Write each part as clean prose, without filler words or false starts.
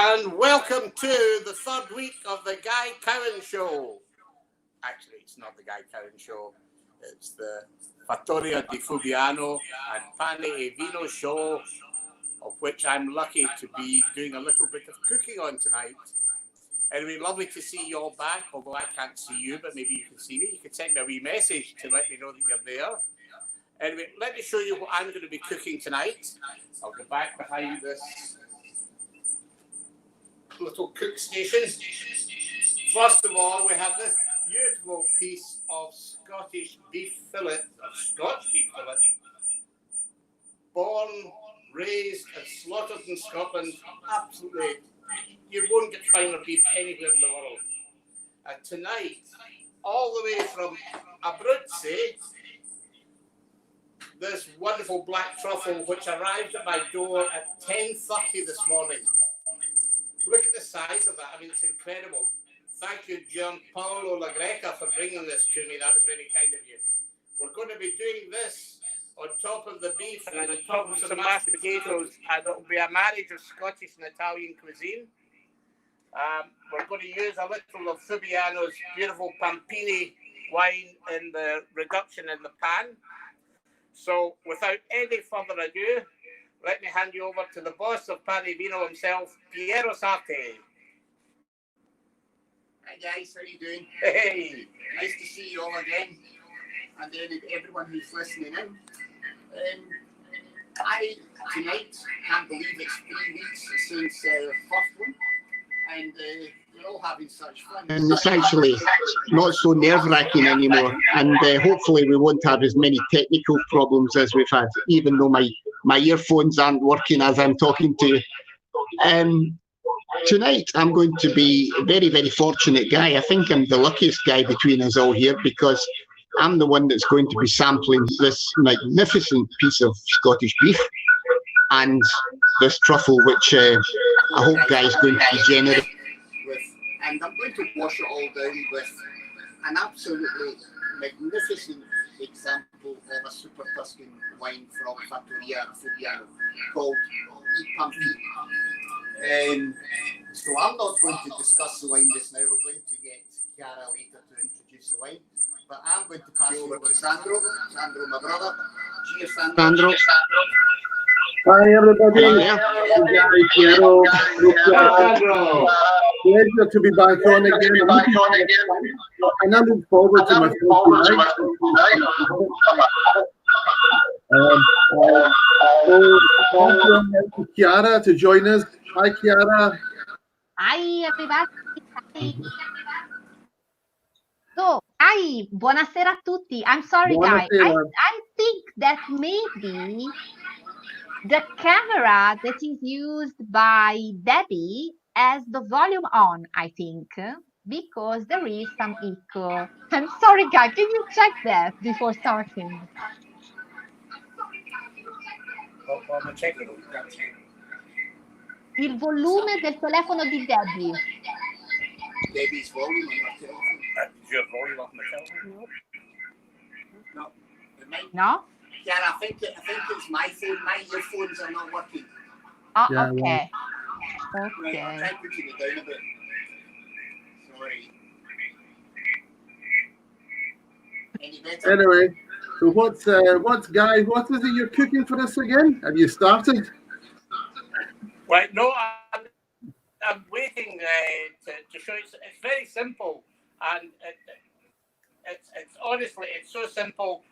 And welcome to the third week of the Guy Cowan Show. Actually, it's not the Guy Cowan Show. It's the Fattoria di Fubbiano and Pane Vino show, of which I'm lucky to be doing a little bit of cooking on tonight. Anyway, lovely to see you all back, although I can't see you, but maybe you can see me. You can send me a wee message to let me know that you're there. Anyway, let me show you what I'm going to be cooking tonight. I'll go back behind this little cook station. First of all, we have this beautiful piece of Scottish beef fillet, or Scotch beef fillet, born, raised and slaughtered in Scotland. Absolutely, you won't get finer beef anywhere in the world. And tonight, all the way from Abruzzi, this wonderful black truffle, which arrived at my door at 10:30 this morning. Look at the size of that. I mean, it's incredible. Thank you, Gianpaolo La Greca, for bringing this to me. That was very kind of you. We're going to be doing this on top of the beef and on top of some mashed potatoes, and it'll be a marriage of Scottish and Italian cuisine. We're going to use a little of Fubbiano's beautiful Pampini wine in the reduction in the pan. So, without any further ado, let me hand you over to the boss of Pane Vino himself, Piero Sarti. Hi guys, how are you doing? Hey! Nice to see you all again, and then everyone who's listening in. I tonight can't believe it's 3 weeks since the first one, and we're all having such fun. And it's actually not so nerve-wracking anymore, and hopefully we won't have as many technical problems as we've had, even though my earphones aren't working as I'm talking to you. Tonight I'm going to be a very, very fortunate guy. I think I'm the luckiest guy between us all here, because I'm the one that's going to be sampling this magnificent piece of Scottish beef and this truffle, which I hope Guy's going to be generous with. And I'm going to wash it all down with an absolutely magnificent example of a super Tuscan wine from Fattoria Fubbiano called I Pampini. So I'm not going to discuss the wine just now. We're going to get Chiara later to introduce the wine. But I'm going to pass you over to Sandro. Sandro, my brother. Cheers, Sandro. Hi, everybody. Hi, Piero. Sandro. Pleasure to be back on again. And I look forward to my first night. Chiara to join us. Hi, Chiara. Hi, everybody. So, hi, buonasera a tutti. I'm sorry, Guy. I think that maybe the camera that is used by Debbie has the volume on, I think, because there is some echo. I'm sorry, Guy. Can you check that before starting? Il volume del telefono di Debbie. Debbie's volume on her telephone. Is your volume on the telephone? No. No? Yeah, I think it's my phone. My earphones are not working. Oh, Yeah, okay. Right, Okay. I'll try putting it down a bit. Sorry. Any better? Anyway, so what's Guy? What is it you're cooking for us again? Have you started? Right, no, I'm waiting to show you. It's very simple, and it's honestly, it's so simple.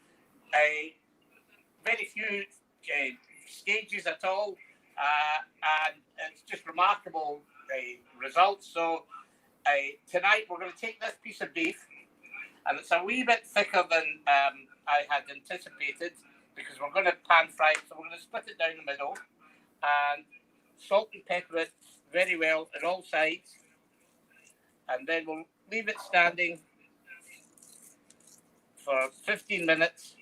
Very few stages at all, and it's just remarkable results. So tonight we're going to take this piece of beef, and it's a wee bit thicker than I had anticipated, because we're going to pan fry it. So we're going to split it down the middle and salt and pepper it very well on all sides, and then we'll leave it standing for 15 minutes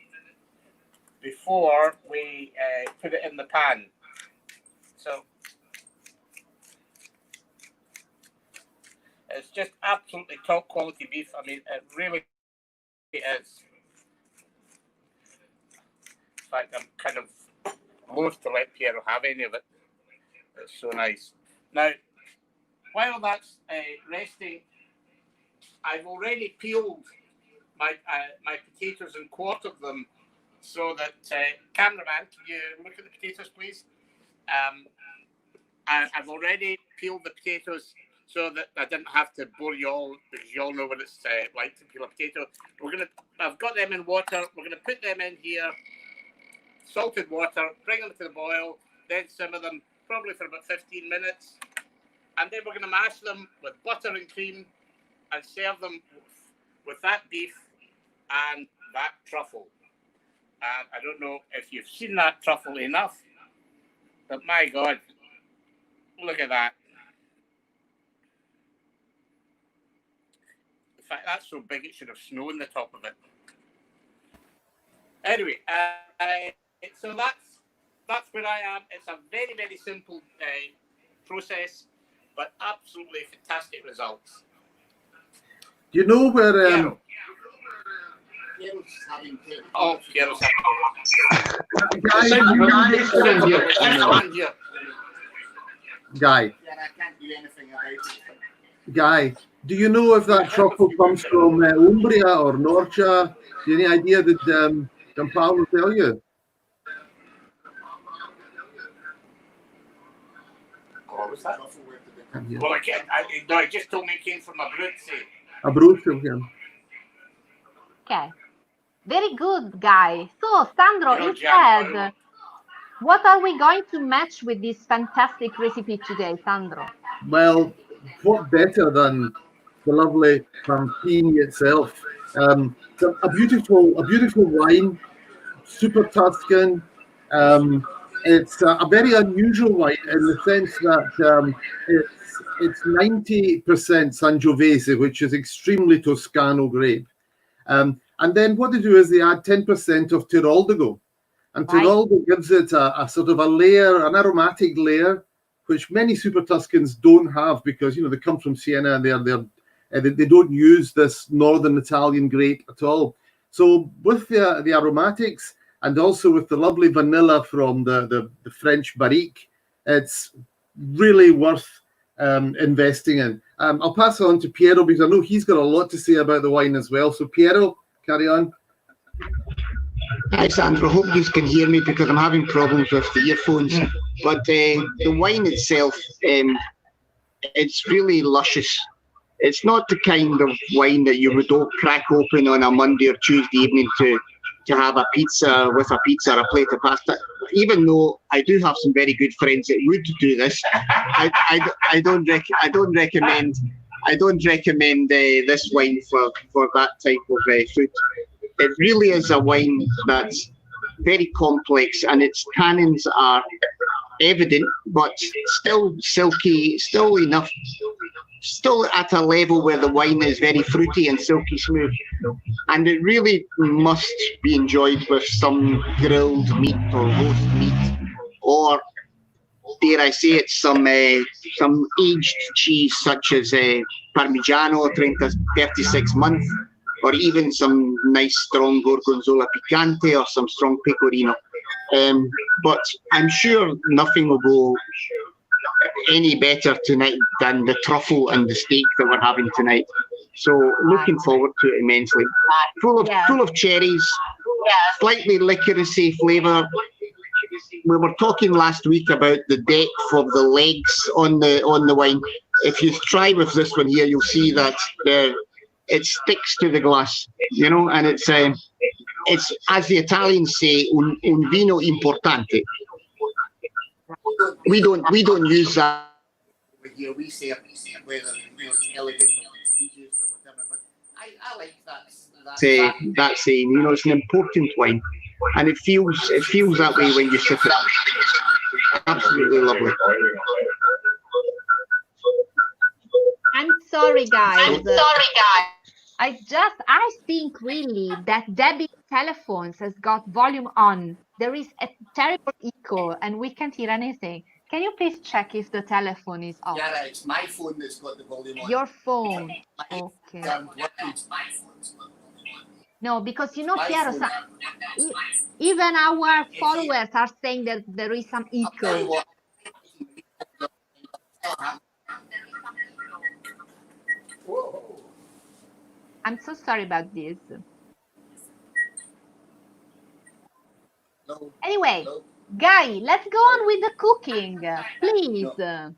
before we put it in the pan. So it's just absolutely top quality beef. I mean, it really is. In fact, I'm kind of loath to let Piero have any of it. It's so nice. Now, while that's resting, I've already peeled my potatoes and quartered them so that, cameraman, can you look at the potatoes, please? I've already peeled the potatoes so that I didn't have to bore you all, because you all know what it's like to peel a potato. I've got them in water. We're gonna put them in here, salted water, bring them to the boil, then simmer them probably for about 15 minutes, and then we're gonna mash them with butter and cream and serve them with that beef and that truffle. And I don't know if you've seen that truffle enough, but my God, look at that. In fact, that's so big it should have snow on the top of it. Anyway, so that's where I am. It's a very, very simple process, but absolutely fantastic results. Do you know where? Oh, Piero's Guy. Guy, do you know if that truffle comes from Umbria or Norcia? Do you have any idea that Gianpaolo will tell you? What was that? Well, I just told me it came from Abruzzo. Abruzzo, yeah. Okay. Very good, Guy. So, Sandro, instead, what are we going to match with this fantastic recipe today, Sandro? Well, what better than the lovely Campini itself? A beautiful wine, super Tuscan. It's a very unusual wine in the sense that it's 90% Sangiovese, which is extremely Toscano grape. And then what they do is they add 10% of Tiroldago. And Tiroldago gives it a sort of a layer, an aromatic layer, which many Super Tuscans don't have because, they come from Siena and they don't use this northern Italian grape at all. So with the aromatics and also with the lovely vanilla from the French barrique, it's really worth investing in. I'll pass it on to Piero because I know he's got a lot to say about the wine as well. So Piero, carry on. Hi, Sandro. Hope you can hear me because I'm having problems with the earphones. But the wine itself, it's really luscious. It's not the kind of wine that you would crack open on a Monday or Tuesday evening to have a pizza with a pizza or a plate of pasta. Even though I do have some very good friends that would do this, I don't recommend this wine for that type of food. It really is a wine that's very complex, and its tannins are evident, but still silky, still at a level where the wine is very fruity and silky smooth. And it really must be enjoyed with some grilled meat or roast meat, or dare I say it, some aged cheese such as Parmigiano 36 month, or even some nice strong Gorgonzola Picante or some strong Pecorino. But I'm sure nothing will go any better tonight than the truffle and the steak that we're having tonight. So looking forward to it immensely. Full of cherries, slightly licoricey flavour. We were talking last week about the depth of the legs on the wine. If you try with this one here, you'll see that it sticks to the glass, and it's as the Italians say, un vino importante. We don't use that. Here we say whether it's elegant or prestigious or whatever, but I like that. That saying, it's an important wine, and it feels that way when you sip it. Absolutely lovely. I'm sorry, guys. I think really that Debbie's telephones has got volume on. There is a terrible echo and we can't hear anything. Can you please check if the telephone is off? Yeah, it's my phone that's got the volume on. Your phone. Okay. No, because Piero, even our followers are saying that there is some echo. I'm so sorry about this. No, Anyway, no. Guy, let's go on with the cooking, please. Well,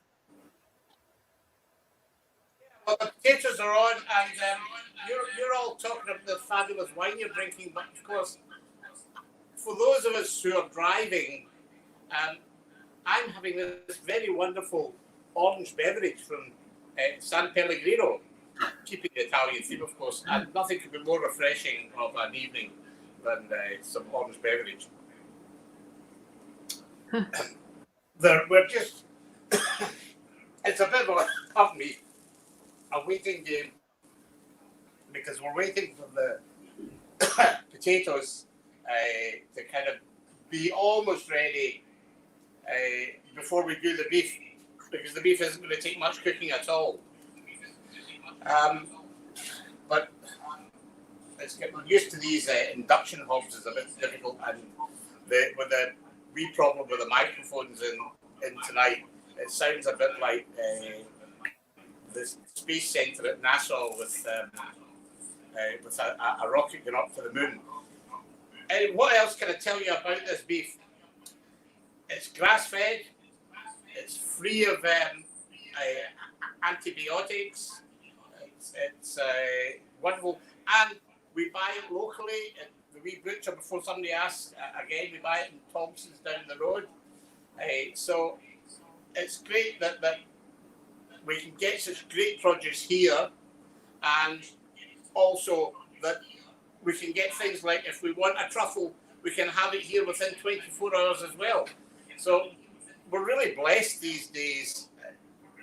the potatoes are on, and you're all talking about the fabulous wine you're drinking, but of course, for those of us who are driving, I'm having this very wonderful orange beverage from San Pellegrino, keeping the Italian theme, of course, and nothing could be more refreshing of an evening than some orange beverage. We're just, it's a bit of a waiting game, because we're waiting for the potatoes to kind of be almost ready before we do the beef, because the beef isn't going to take much cooking at all. But it's getting used to these induction hobs is a bit difficult, and with the wee problem with the microphones in tonight, it sounds a bit like the space centre at NASA with a rocket going up to the moon. And what else can I tell you about this beef? It's grass-fed. It's free of antibiotics. It's wonderful, and we buy it locally at the wee butcher. Before somebody asks, again, we buy it in Thompson's down the road. So it's great that we can get such great produce here, and also that we can get things like, if we want a truffle, we can have it here within 24 hours as well. So we're really blessed these days.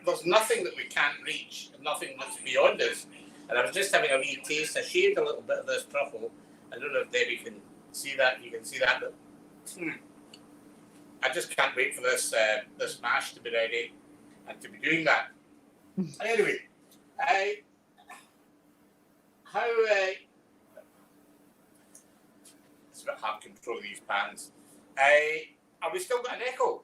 There's nothing that we can't reach, and nothing that's beyond us. And I was just having a wee taste. I shaved a little bit of this truffle. I don't know if Debbie can see that. You can see that. But, I just can't wait for this mash to be ready and to be doing that. Anyway, it's a bit hard to control these pans. Are we still got an echo?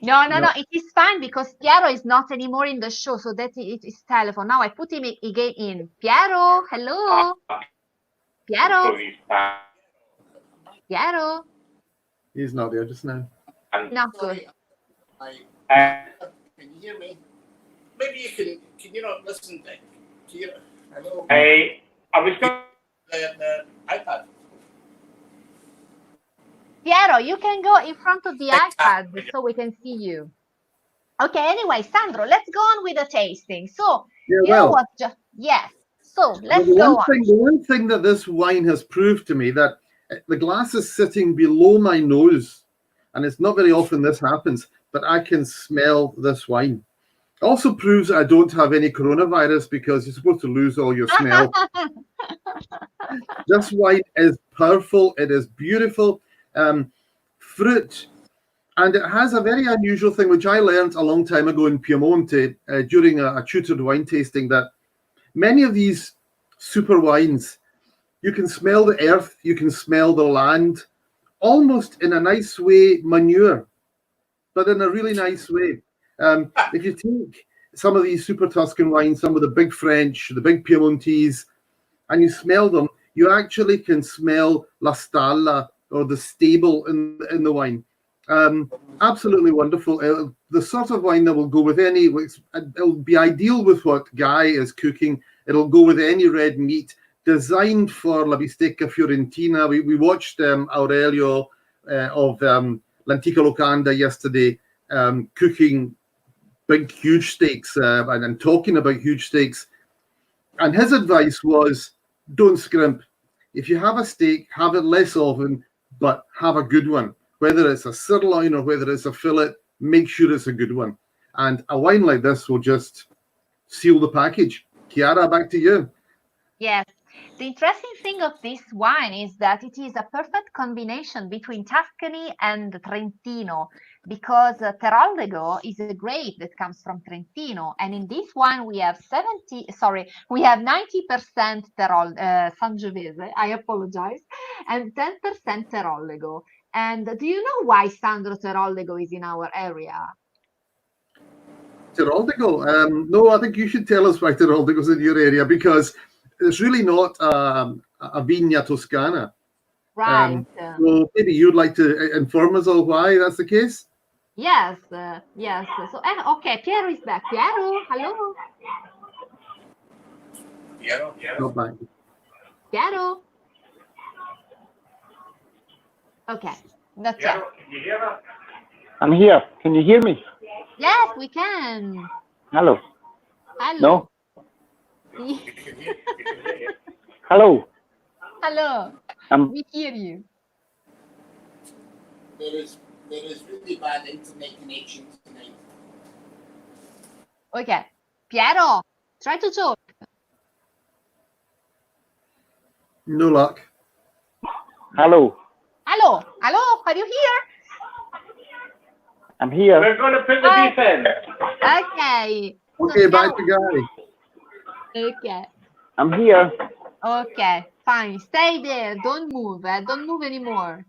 No, it is fine, because Piero is not anymore in the show, so that it is telephone. Now I put him again in. Piero, hello. Piero. Piero. He's not there just now. Not good. Can you hear me? Maybe you can you not listen to you? Hello? Are we still the iPad? Piero, you can go in front of the iPad so we can see you. Okay, anyway, Sandro, let's go on with the tasting. So, know what? Yes. So, let's go on. The one thing that this wine has proved to me, that the glass is sitting below my nose, and it's not very often this happens, but I can smell this wine. Also proves I don't have any coronavirus, because you're supposed to lose all your smell. This wine is powerful. It is beautiful. Fruit, and it has a very unusual thing, which I learned a long time ago in Piemonte during a tutored wine tasting, that many of these super wines, you can smell the earth, you can smell the land, almost in a nice way, manure, but in a really nice way. If you take some of these super Tuscan wines, some of the big French, the big Piemontese, and you smell them, you actually can smell La Stalla, or the stable in the wine. Absolutely wonderful. The sort of wine that will go with any, it'll be ideal with what Guy is cooking. It'll go with any red meat, designed for La Bistecca Fiorentina. We watched Aurelio of L'Antica Locanda yesterday cooking big, huge steaks and talking about huge steaks. And his advice was, don't scrimp. If you have a steak, have it less often, but have a good one. Whether it's a sirloin or whether it's a fillet, make sure it's a good one. And a wine like this will just seal the package. Chiara, back to you. Yes. The interesting thing of this wine is that it is a perfect combination between Tuscany and Trentino, because Teroldego is a grape that comes from Trentino, and in this wine we have 90% Sangiovese, I apologize, and 10% Teroldego. And do you know why Sandro Teroldego is in our area? Teroldego? No, I think you should tell us why Teroldego is in your area, because it's really not a Vigna Toscana. Right. So maybe you'd like to inform us all why that's the case? Yes, yes. So, okay, Piero is back. Piero, hello. Not back. Piero. Okay, not yet. I'm here. Can you hear me? Yes, we can. Hello. Hello. No? Hello. Hello. We hear you. There is really bad internet connection tonight. Okay. Piero, try to talk. No luck. Hello. Hello. Hello, are you here? I'm here. We're going to put the beef in. Okay. Okay, So back to Guy. Okay. I'm here. Okay, fine. Stay there. Don't move. Don't move anymore.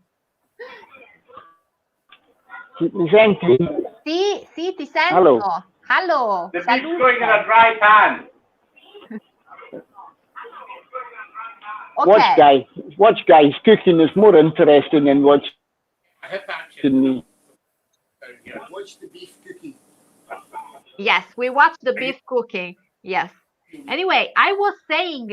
Mi senti? Sì, ti sento. Hello. Hello. The beef's going in a dry pan. Okay. Watch Guy's cooking is more interesting than watching me. Watch the beef cooking. Yes, we watched the beef cooking. Yes. Anyway, I was saying,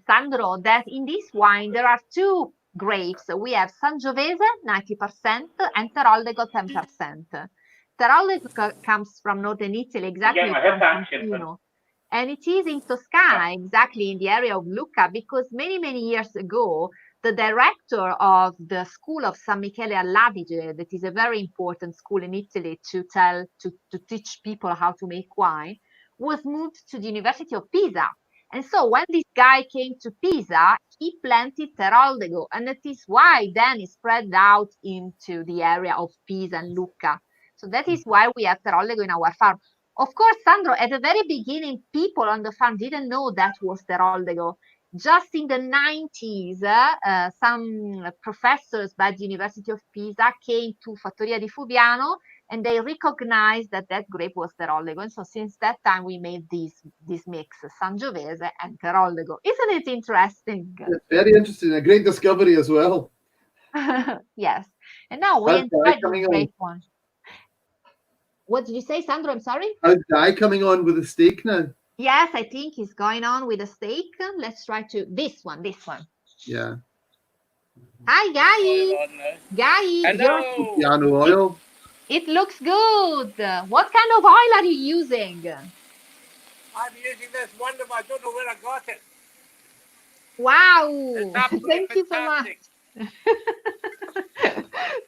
Sandro, that in this wine there are two grapes. We have Sangiovese 90% and Teroldego 10%. Teroldego comes from northern Italy, exactly from Trentino. And it is in Toscana, exactly in the area of Lucca, because many, many years ago, the director of the school of San Michele all'Adige, that is a very important school in Italy to teach people how to make wine, was moved to the University of Pisa. And so when this guy came to Pisa, he planted Teroldego, and that is why then it spread out into the area of Pisa and Lucca. So that is why we have Teroldego in our farm. Of course, Sandro, at the very beginning, people on the farm didn't know that was Teroldego. Just in the 90s, some professors by the University of Pisa came to Fattoria di Fubbiano, and they recognized that that grape was Teroldego. And so since that time, we made this mix, Sangiovese and Teroldego. Isn't it interesting? It's very interesting. A great discovery as well. Yes. And now we enjoy this great one. What did you say, Sandro? I'm sorry? How's Guy coming on with the steak now? Yes, I think he's going on with a steak. Let's try to this one. Yeah. Hi, Guy. Guy, Piano oil. It looks good. What kind of oil are you using? I'm using this wonderful. I don't know where I got it. Wow. Thank you so much.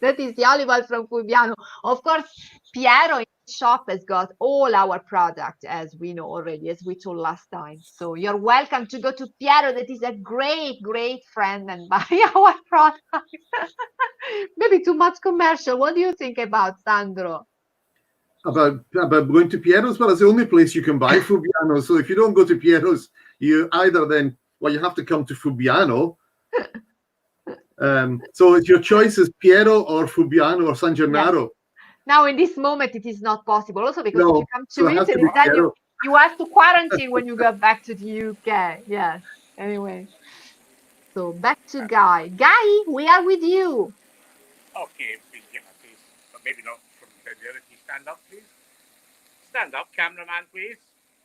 That is the olive oil from Fubbiano. Of course, Piero in the shop has got all our product, as we know already, as we told last time. So you're welcome to go to Piero. That is a great, great friend, and buy our product. Maybe too much commercial. What do you think about, Sandro? About going to Piero's? Well, it's the only place you can buy Fubbiano. So if you don't go to Piero's, you either then, well, you have to come to Fubbiano. So it's your choice is Piero or Fubbiano or San Gennaro. Yes. Now, in this moment, it is not possible. Also, because if you come to Italy, then you have to quarantine when you go back to the UK. Yes. Anyway, so back to Guy. Guy, we are with you. Okay, please get my face, but maybe not from there. Stand up, please. Stand up, cameraman, please.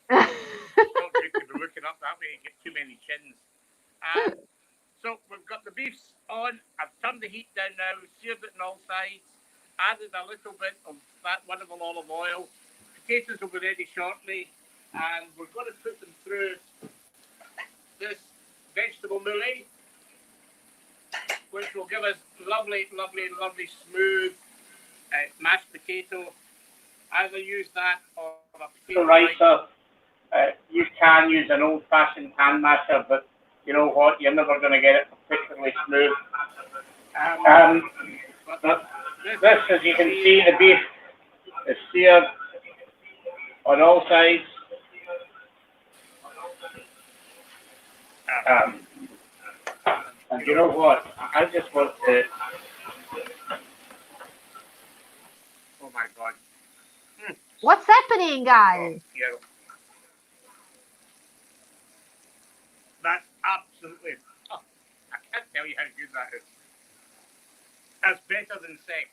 Don't be looking up that way and get too many chins. So we've got the beefs on. I've turned the heat down now, seared it on all sides, added a little bit of that wonderful olive oil. Potatoes will be ready shortly, and we're going to put them through this vegetable mousse, which will give us lovely, lovely, lovely smooth mashed potato. Either use that or a potato ricer. You can use an old-fashioned hand masher, but you know what? You're never going to get it particularly smooth. But this, as you can see, the beef is seared on all sides. And you know what? I just want to. Oh my God! What's happening, Guy? That's absolutely. Oh, I can't tell you how good that is. That's better than sex.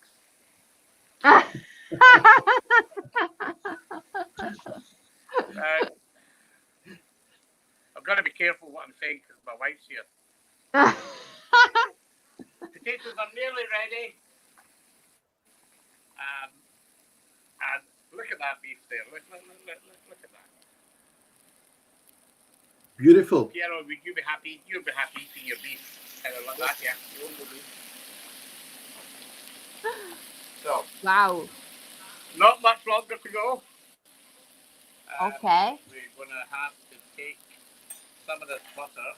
I've got to be careful what I'm saying because my wife's here. Potatoes are nearly ready. And look at that beef there. Look at that. Beautiful. Piero, would you be happy? You'd be happy eating your beef. Kind of like that, yeah. So. Wow. Not much longer to go. Okay. We're going to have to take some of this butter.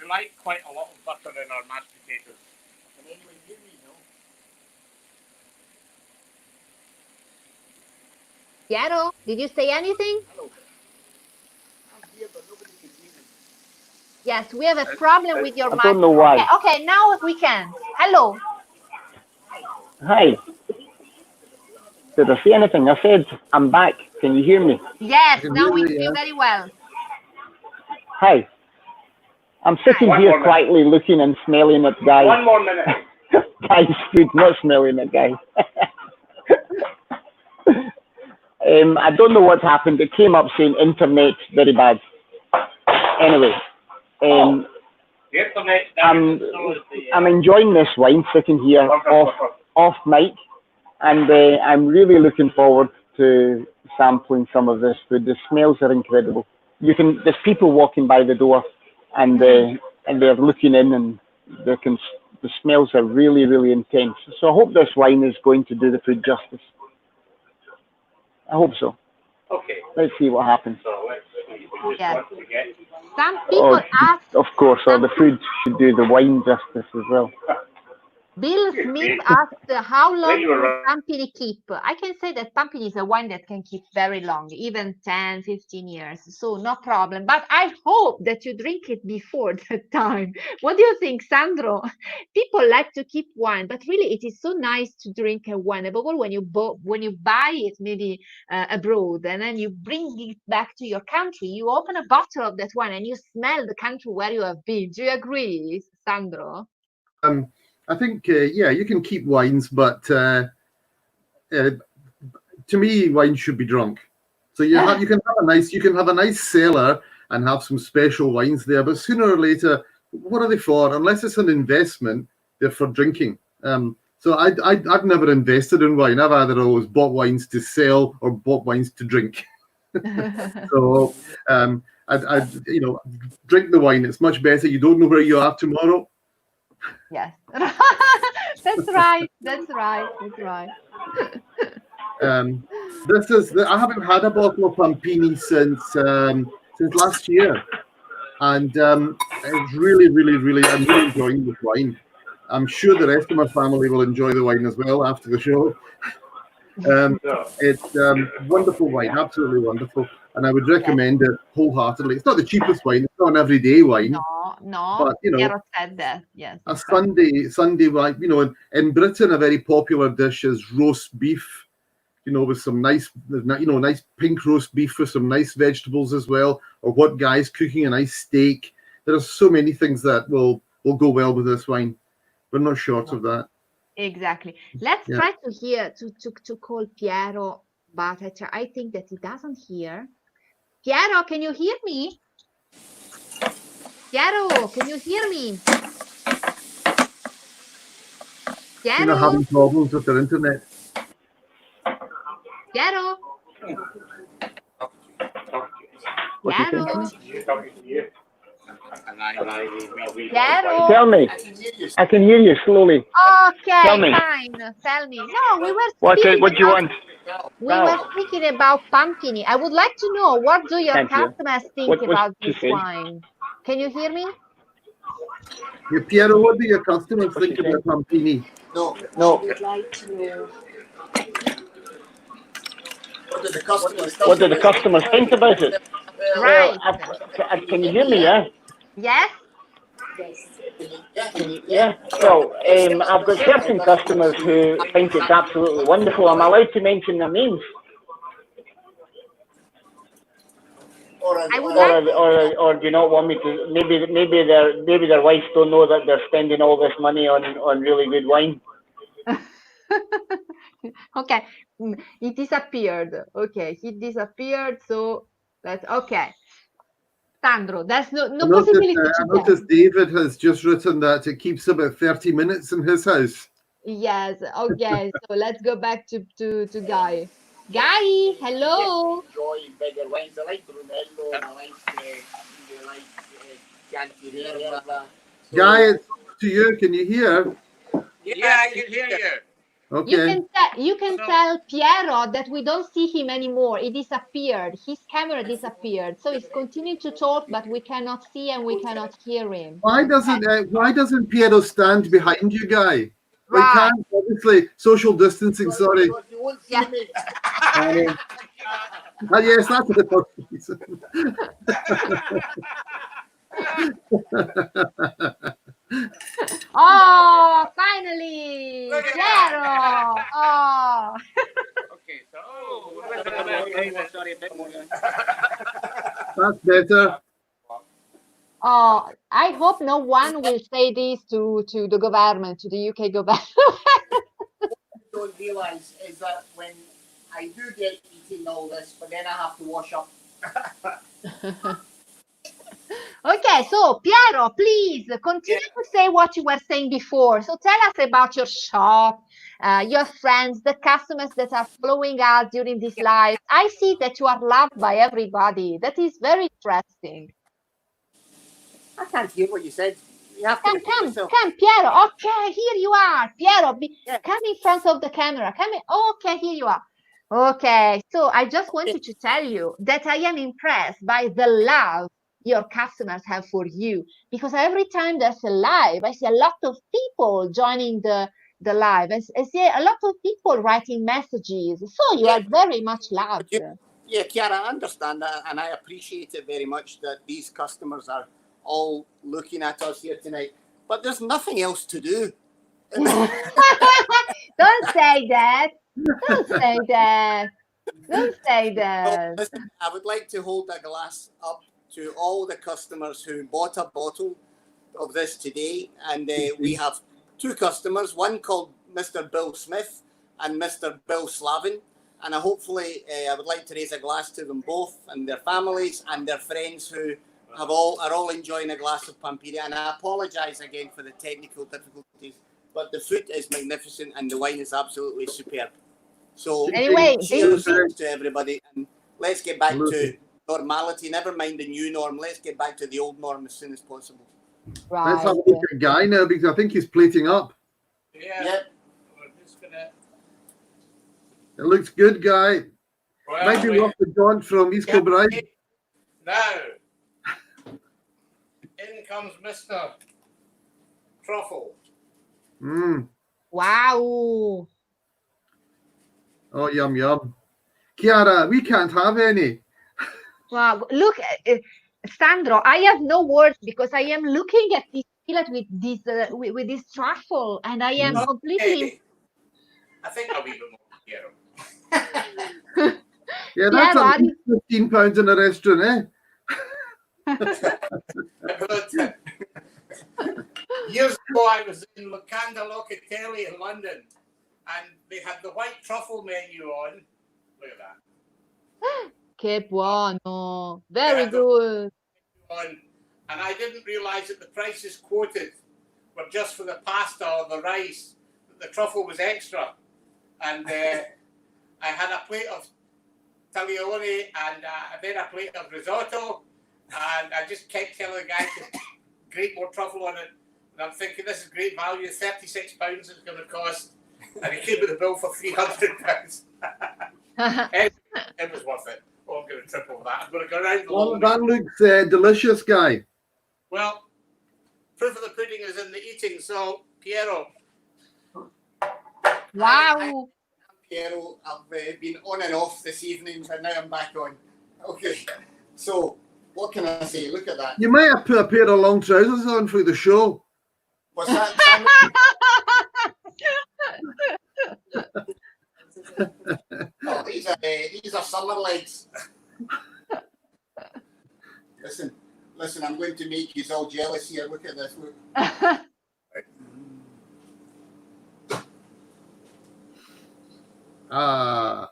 We like quite a lot of butter in our mashed potatoes. Can anyone hear me? No? Piero, did you say anything? Hello. I'm here, but nobody can hear me. Yes, we have a problem with your mic. I don't know why. Okay, now we can. Hello. Hi. Did I say anything? I said I'm back. Can you hear me? Yes, now we hear you very well. Hi. I'm sitting here quietly looking and smelling at Guy. 1 more minute. Guy's food, not smelling at Guy. I don't know what happened. It came up saying internet very bad. Anyway, I'm enjoying this wine sitting here off mic, and I'm really looking forward to sampling some of this food. The smells are incredible. There's people walking by the door, and they're looking in, and the smells are really, really intense. So I hope this wine is going to do the food justice. I hope so. Okay. Let's see what happens. So let's see. Yes. Some people ask. Of course, or the food should do the wine justice as well. Bill Smith asked, how long will Pampini keep? I can say that Pampini is a wine that can keep very long, even 10, 15 years. So no problem. But I hope that you drink it before that time. What do you think, Sandro? People like to keep wine, but really it is so nice to drink a wine. Above all, when you buy it maybe abroad and then you bring it back to your country, you open a bottle of that wine and you smell the country where you have been. Do you agree, Sandro? I think, yeah, you can keep wines, but to me, wine should be drunk. So you can have a nice cellar and have some special wines there, but sooner or later, what are they for? Unless it's an investment, they're for drinking. So I've never invested in wine. I've either always bought wines to sell or bought wines to drink. So I drink the wine. It's much better. You don't know where you are tomorrow. Yes, that's right. I haven't had a bottle of Pampini since last year, and it's really, I'm really enjoying this wine. I'm sure the rest of my family will enjoy the wine as well after the show. It's wonderful wine, absolutely wonderful, and I would recommend it wholeheartedly. It's not the cheapest wine; it's not an everyday wine. No, but Piero said that. Yes. A Sunday wine. In Britain, a very popular dish is roast beef. With some nice pink roast beef with some nice vegetables as well, or what Guy's cooking, a nice steak. There are so many things that will go well with this wine. We're not short of that. Exactly. Let's try to hear to call Piero, but I think that he doesn't hear. Piero, can you hear me? Piero, can you hear me? Piero? You're having problems with their internet. Piero? Piero? Tell me. I can hear you slowly. Okay, Tell me. fine. Tell me. No, we were What do you want? We were speaking about Pampini. I would like to know, what do your customers think about this wine? Can you hear me? Yeah, Piero, what do your customers think about Pampini? No. We'd like to know. What do the customers think about it? Right. Well, can you hear me, yeah? Yes? Yeah. So I've got certain customers who think it's absolutely wonderful. I'm allowed to mention their names. I would like. Or do you not want me to? Maybe their wives don't know that they're spending all this money on really good wine. Okay, it disappeared. Okay, he disappeared. So that's okay. Sandro, there's no possibility to I tell. noticed David has just written that it keeps about 30 minutes in his house. Yes. Okay. So let's go back to Guy. Guy, hello. Enjoy bigger wines. I like Brunello and I like Chianti Verva. Guy, it's to you. Can you hear? Yeah, I can hear you. Okay. You can tell Piero that we don't see him anymore. He disappeared. His camera disappeared. So he's continuing to talk, but we cannot see and we cannot hear him. Why doesn't Piero stand behind you, Guy? We Right. can't, obviously, social distancing, sorry. You won't see Yeah. me. Yes, that's the first reason. Oh, finally, Look at Piero. Oh. Okay, so That's better. Oh, I hope no one will say this to the government, to the UK government. Don't realise is that when I do get eating all this, but then I have to wash up. Okay, so Piero, please continue to say what you were saying before. So tell us about your shop, your friends, the customers that are following us during this live. I see that you are loved by everybody. That is very interesting. I can't hear what you said. You have to repeat yourself. Come, Piero. Okay, here you are. Piero, Yeah. come in front of the camera. Come in. Okay, here you are. Okay, so I just wanted to tell you that I am impressed by the love your customers have for you, because every time there's a live, I see a lot of people joining the live. I see a lot of people writing messages. So you are very much loved. Yeah, Chiara, I understand that, and I appreciate it very much that these customers are all looking at us here tonight. But there's nothing else to do. Don't say that. Don't say that. Don't say that. Listen, I would like to hold a glass up to all the customers who bought a bottle of this today. And we have two customers, one called Mr. Bill Smith and Mr. Bill Slavin. And I would like to raise a glass to them both and their families and their friends who are all enjoying a glass of Pampiri. And I apologise again for the technical difficulties, but the food is magnificent and the wine is absolutely superb. So Anyway, cheers to everybody, and let's get back to normality. Never mind the new norm. Let's get back to the old norm as soon as possible. Right. Let's have a look at Guy now, because I think he's plating up. yeah. We're just gonna. It looks good, Guy. Well, Might be worth the jaunt from East Kilbride. Now, in comes Mr. Truffle. Wow. Oh, yum, yum. Chiara, we can't have any. Wow. Look, Sandro, I have no words because I am looking at this fillet with this truffle, and I am completely. I think I'll be a bit more Piero. Yeah, that's Yeah, at least £15 in a restaurant, eh? Years ago, I was in Locanda Locatelli in London, and they had the white truffle menu on. Look at that. Che buono. Very good. And I didn't realise that the prices quoted were just for the pasta or the rice. The truffle was extra. And I had a plate of taglione and then a plate of risotto. And I just kept telling the guy to grate more truffle on it. And I'm thinking, this is great value. £36 it's going to cost. And he came with a bill for £300. It was worth it. Oh, I'm going to triple that. I'm going to go around the Well, that looks delicious, Guy. Well, proof of the pudding is in the eating. So, Piero. Wow. Piero, I've been on and off this evening, and now I'm back on. Okay, so what can I say? Look at that. You might have put a pair of long trousers on for the show. What's that? Oh, these are summer legs. Listen, I'm going to make you all jealous here. Look at this. Look. Oh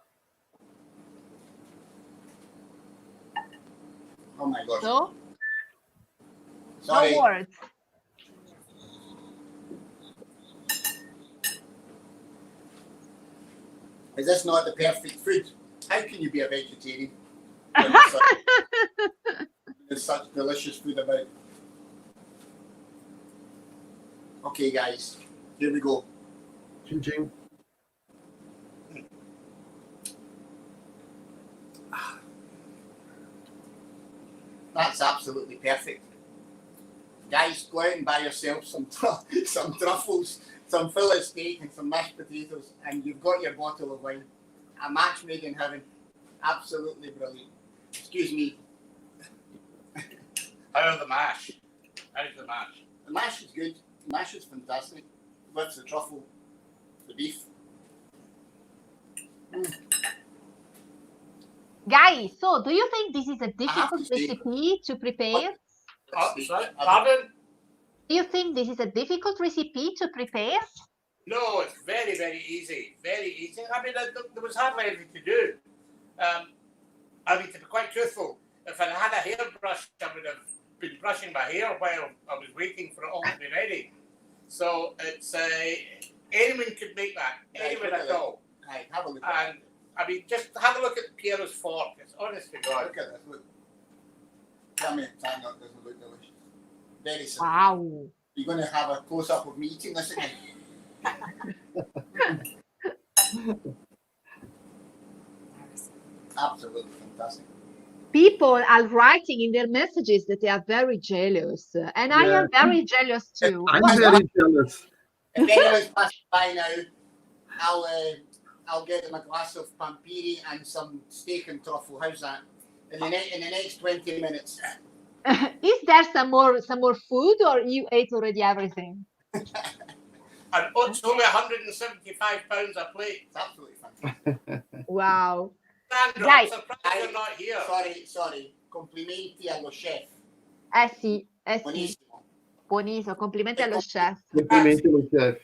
my gosh. So, Sorry. no words. Is this not the perfect food? How can you be a vegetarian? There's such delicious food about. Okay, guys, here we go. Ching ching. That's absolutely perfect. Guys, go out and buy yourself some truffles, some fillet steak, and some mashed potatoes, and you've got your bottle of wine. A match made in heaven. Absolutely brilliant. Excuse me. How's the mash? How's the mash? The mash is good. The mash is fantastic. With the truffle, the beef. Guys, so do you think this is a difficult recipe to prepare? Oh, sorry, pardon? Do you think this is a difficult recipe to prepare? No, it's very, very easy. Very easy. I mean, there was hardly anything to do. I mean, to be quite truthful, if I had a hairbrush, I would have been brushing my hair while I was waiting for it all to be ready. So it's anyone could make that. Anyone at all. Right, have a look at And I mean, just have a look at Piero's fork. It's honest to God. Look at this. Look. Tell me if that doesn't look delicious. Very simple. Wow. You're going to have a close-up of me eating this again. Absolutely fantastic. People are writing in their messages that they are very jealous, and I am very jealous too. I'm very jealous. If anyone's passing by now, I'll get them a glass of pampiri and some steak and truffle. How's that? In the next 20 minutes. Is there some more food, or you ate already everything? And it's only £175 a plate. It's absolutely fantastic. Wow. Sandra, Dai. I'm surprised you're not here. Sorry. Complimenti allo chef. Sì. Buonissimo. Buonissimo, complimenti allo chef. Complimenti allo chef.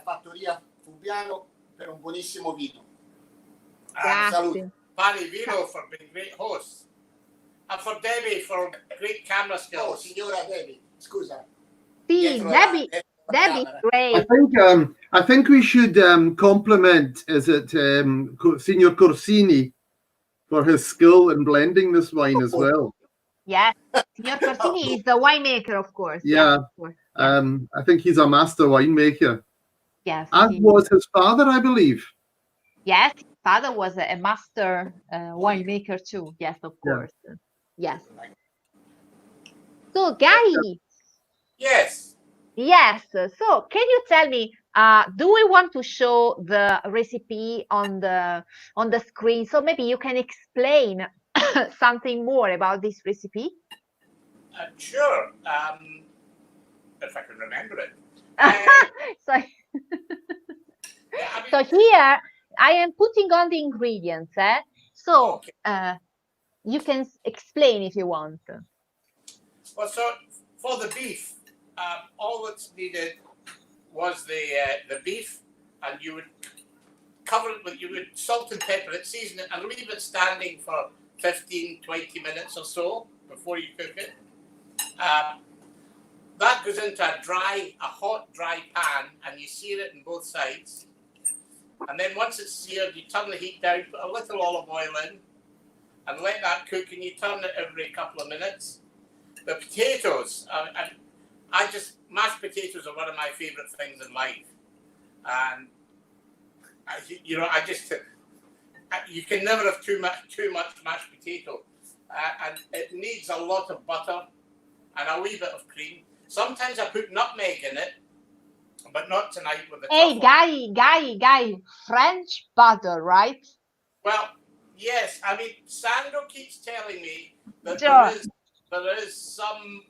Fattoria Fubbiano per un buonissimo vino. Grazie. Pane Vino for being great hosts. And for Debbie for great camera Oh, skills. signora Debbie, scusa. Sì, Debbie, great. I think we should compliment, Signor Corsini for his skill in blending this wine as well. Yes, Signor Corsini is the winemaker, of course. Yeah. Yes, of course. I think he's a master winemaker. Yes. As was his father, I believe. Yes, his father was a master winemaker too. Yes, of course. Yes. So, Guy. Yes. Yes. So, can you tell me, do we want to show the recipe on the screen? So maybe you can explain something more about this recipe. Sure. If I can remember it. So, so here I am putting on the ingredients. So okay. You can explain if you want. Well, so for the beef, all that's needed was the beef, and you would cover it with, you would salt and pepper it, season it, and leave it standing for 15-20 minutes or so before you cook it. That goes into a hot, dry pan, and you sear it on both sides. And then once it's seared, you turn the heat down, put a little olive oil in, and let that cook, and you turn it every couple of minutes. The potatoes, mashed potatoes are one of my favourite things in life. And, you can never have too much mashed potato. And it needs a lot of butter and a wee bit of cream. Sometimes I put nutmeg in it, but not tonight with the truffle. Hey, Guy, French butter, right? Well, yes. I mean, Sandro keeps telling me that there is some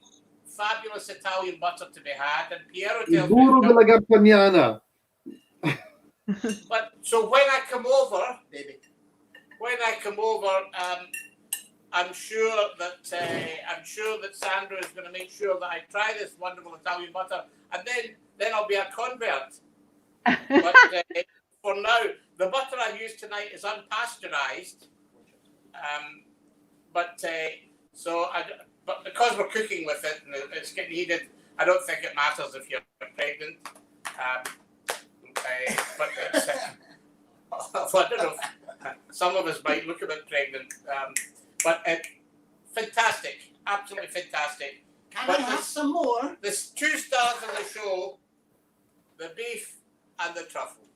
fabulous Italian butter to be had, and Piero tells me. But so when I come over, I'm sure that Sandra is going to make sure that I try this wonderful Italian butter, and then I'll be a convert. But for now, the butter I use tonight is unpasteurized. But because we're cooking with it and it's getting heated, I don't think it matters if you're pregnant. But it's, I don't know. Some of us might look a bit pregnant. But fantastic, absolutely fantastic. Can I have some more? There's 2 stars in the show: the beef and the truffle.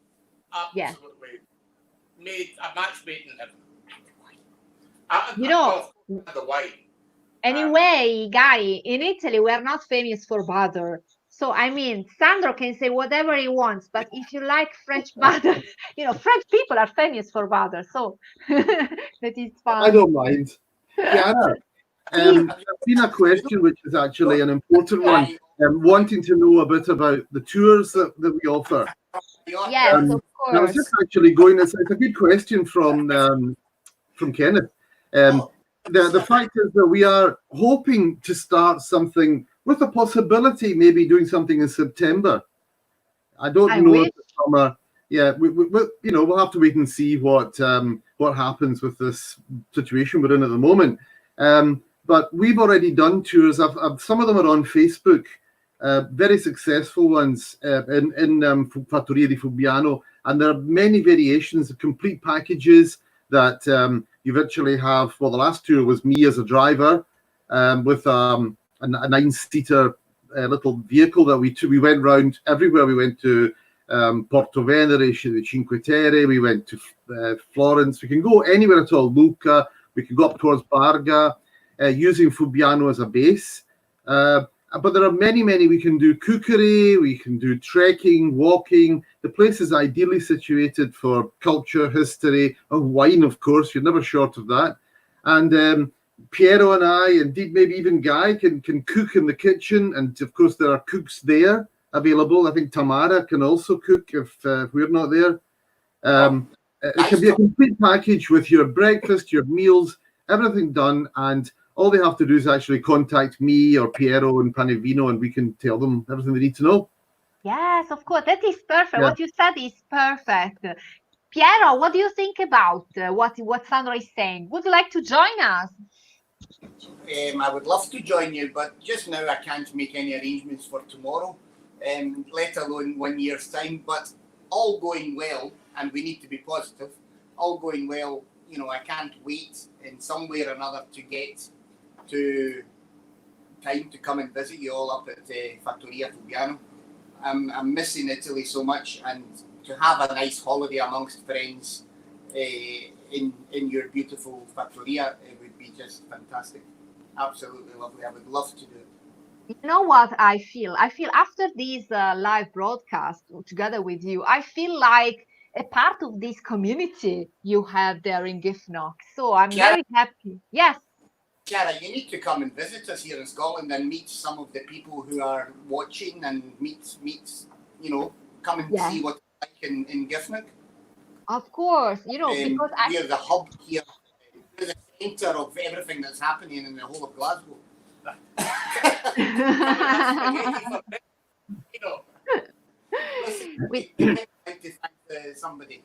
Absolutely made a match made in heaven. The wine. Anyway, Guy, in Italy, we're not famous for butter. So, I mean, Sandro can say whatever he wants, but if you like French butter, French people are famous for butter. So, that is fun. I don't mind. Chiara, there's been a question which is actually an important one, wanting to know a bit about the tours that we offer. Yes, of course. I was just actually going, it's a good question from Kenneth. The fact is that we are hoping to start something with the possibility maybe doing something in September. I don't know if the summer. Yeah, we'll have to wait and see what happens with this situation we're in at the moment. But we've already done tours. Some of them are on Facebook, very successful ones in Fattoria di Fubbiano, and there are many variations of complete packages that you virtually have. Well, the last tour was me as a driver with a 9-seater little vehicle that we went round everywhere. We went to Porto Venere, the Cinque Terre, we went to Florence. We can go anywhere at all, Lucca. We can go up towards Barga, using Fubbiano as a base. But there are many we can do cookery, we can do trekking, walking. The place is ideally situated for culture, history, and wine, of course. You're never short of that. And Piero and I, indeed maybe even Guy, can cook in the kitchen. And of course, there are cooks there available. I think Tamara can also cook if we're not there. It can be a complete package with your breakfast, your meals, everything done. And all they have to do is actually contact me or Piero and Pane Vino, and we can tell them everything they need to know. Yes, of course. That is perfect. Yeah. What you said is perfect. Piero, what do you think about what Sandra is saying? Would you like to join us? I would love to join you, but just now I can't make any arrangements for tomorrow, let alone 1 year's time. But all going well, and we need to be positive, all going well, I can't wait in some way or another to get to time to come and visit you all up at Fattoria Fubbiano. I'm missing Italy so much, and to have a nice holiday amongst friends in your beautiful Fattoria, it would be just fantastic. Absolutely lovely. I would love to do it. You know what I feel? I feel after this live broadcast together with you, I feel like a part of this community you have there in Giffnock. So I'm very happy. Yes. Chiara, you need to come and visit us here in Scotland and meet some of the people who are watching, and meet come and see what it's like in Giffnock. Of course, because we're the hub here, we're the centre of everything that's happening in the whole of Glasgow. Listen, I'd like to thank somebody.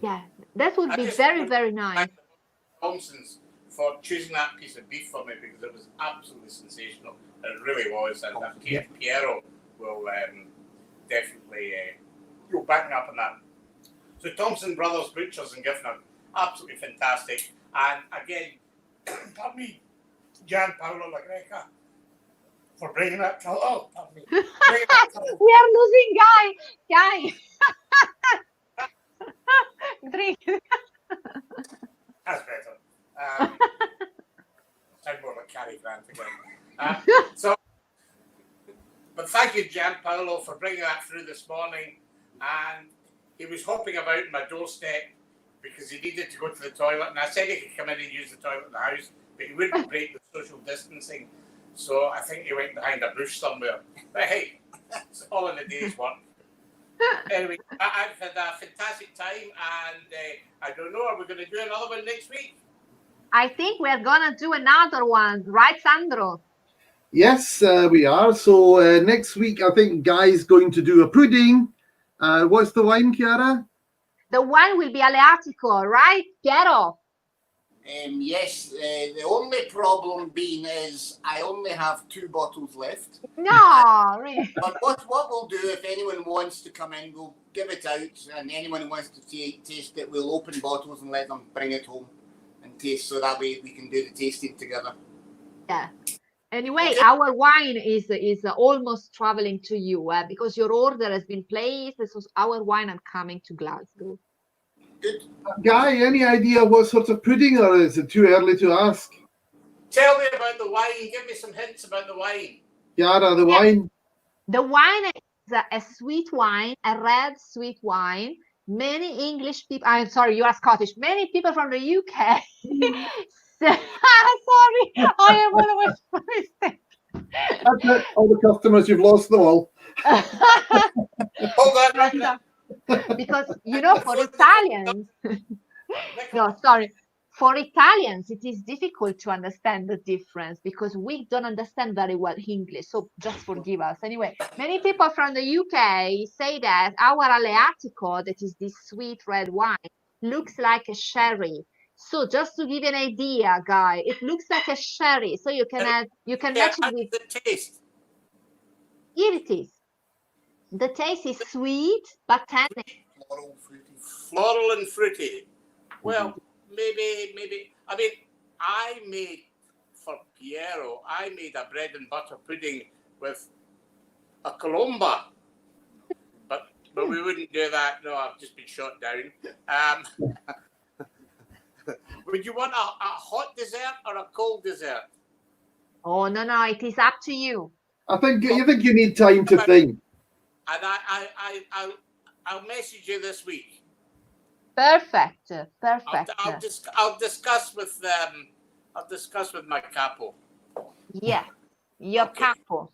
Yeah, that would be very, very nice. Thompson's for choosing that piece of beef for me, because it was absolutely sensational. It really was, and Piero will definitely go back me up on that. So Thompson Brothers Butchers in Giffnock, absolutely fantastic. And again, pardon me, Gianpaolo La Greca for bringing that trouble. Oh, pardon me. We are losing Guy. Drink. That's better. Sound more like Cary Grant again. But thank you, Gianpaolo, for bringing that through this morning. And he was hopping about my doorstep because he needed to go to the toilet. And I said he could come in and use the toilet in the house, but he wouldn't break the social distancing. So I think he went behind a bush somewhere. But hey, it's all in a day's work. Anyway, I've had a fantastic time, and I don't know, are we going to do another one next week? I think we're gonna do another one, right, Sandro? Yes, we are. So next week, I think Guy's going to do a pudding. What's the wine, Chiara? The one will be Aleatico, right, Piero? Yes, the only problem being is I only have 2 bottles left. No, really. But what we'll do, if anyone wants to come in, we'll give it out, and anyone who wants to taste it, we'll open bottles and let them bring it home and taste, so that way we can do the tasting together. Yeah. Anyway, Okay. our wine is almost traveling to you because your order has been placed. So our wine are coming to Glasgow. Good. Guy, any idea what sort of pudding, or is it too early to ask? Tell me about the wine. Give me some hints about the wine. Chiara, the wine? The wine is a sweet wine, a red sweet wine. Many English people, I'm sorry, you are Scottish. Many people from the UK. Sorry, I am always mistake. That's it. All the customers, you've lost them all. Hold on, right. Because, you know, for Italians, no, sorry. For Italians, it is difficult to understand the difference because we don't understand very well English. So just forgive us. Anyway, many people from the UK say that our Aleatico, that is this sweet red wine, looks like a sherry. So just to give you an idea, Guy, it looks like a sherry. So you can match it with the taste. Here it is. The taste is sweet but tannic. Floral, fruity. Floral and fruity. Well, maybe. I mean, I made for Piero. I made a bread and butter pudding with a colomba, but we wouldn't do that. No, I've just been shot down. Would you want a hot dessert or a cold dessert? Oh no, it is up to you. I think you need time to think. And I'll message you this week. Perfect. I'll discuss with my capo. Yeah, your capo.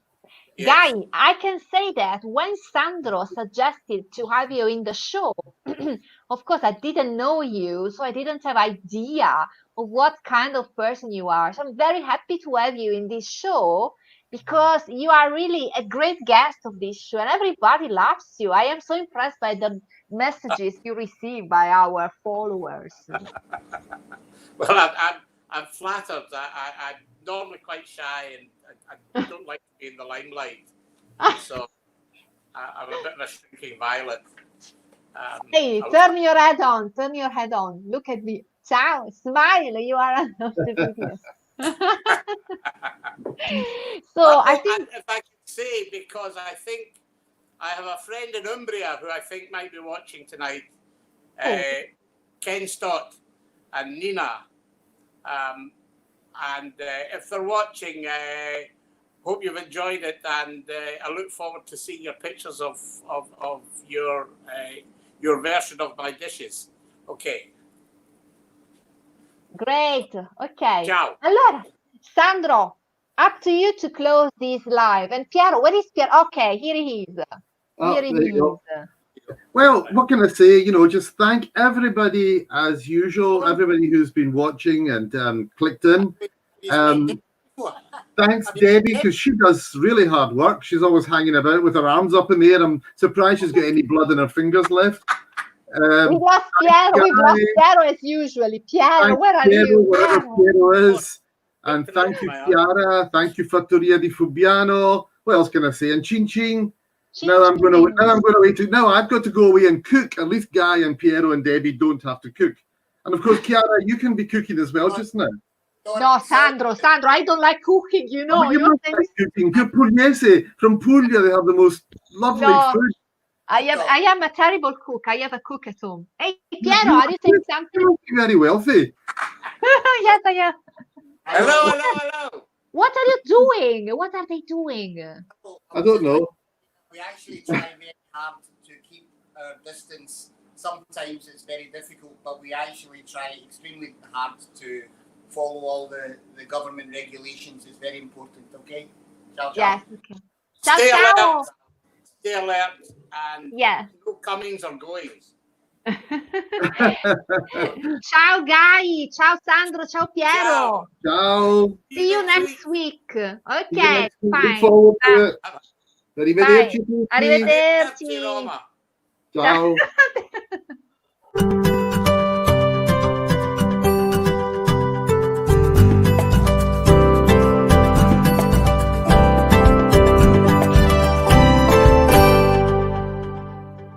Yes. Guy, I can say that when Sandro suggested to have you in the show, of course, I didn't know you, so I didn't have idea of what kind of person you are. So I'm very happy to have you in this show because you are really a great guest of this show and everybody loves you. I am so impressed by the messages you receive by our followers. Well, I'm flattered. I'm normally quite shy and I don't like to be in the limelight. So I'm a bit of a shrinking violet. Hey, turn your head on. Look at me. Ciao, smile. You are on the video. So I think, if I can say, because I think I have a friend in Umbria who I think might be watching tonight, Ken Stott and Nina. And if they're watching, hope you've enjoyed it, and I look forward to seeing your pictures of your version of my dishes. Okay. great. Okay. Ciao. Allora, Sandro, up to you to close this live. And Piero, where is Piero? Okay, here he is. There you go. Well, what can I say? Just thank everybody as usual, everybody who's been watching and clicked in. Thanks, Debbie, because she does really hard work. She's always hanging about with her arms up in the air. I'm surprised she's got any blood in her fingers left. We've lost Piero. We've lost Piero as usually. Piero, where are you? Wherever Piero is. And thank you, Chiara. Thank you, Fattoria di Fubbiano. What else can I say? And Chin Chin. Now I've got to go away and cook. At least Guy and Piero and Debbie don't have to cook. And of course, Chiara, you can be cooking as well just now. No, Sandro, I don't like cooking, you know. You must like cooking. You're Pugliese. From Puglia, they have the most lovely food. I am a terrible cook. I have a cook at home. Hey, Piero, are you saying something? You're very wealthy. Yes, I am. Hello. What are you doing? What are they doing? I don't know. We actually try very hard to keep our distance. Sometimes it's very difficult, but we actually try extremely hard to follow all the government regulations. It's very important, okay? Ciao, ciao. Yes, okay. Ciao. Stay alert and no comings or goings. Ciao Guy, ciao Sandro, ciao Piero. Ciao. See you next week. See Ok, you next week. Look fine. forward to it. Arrivederci Bye. tutti. Arrivederci. Roma. Ciao.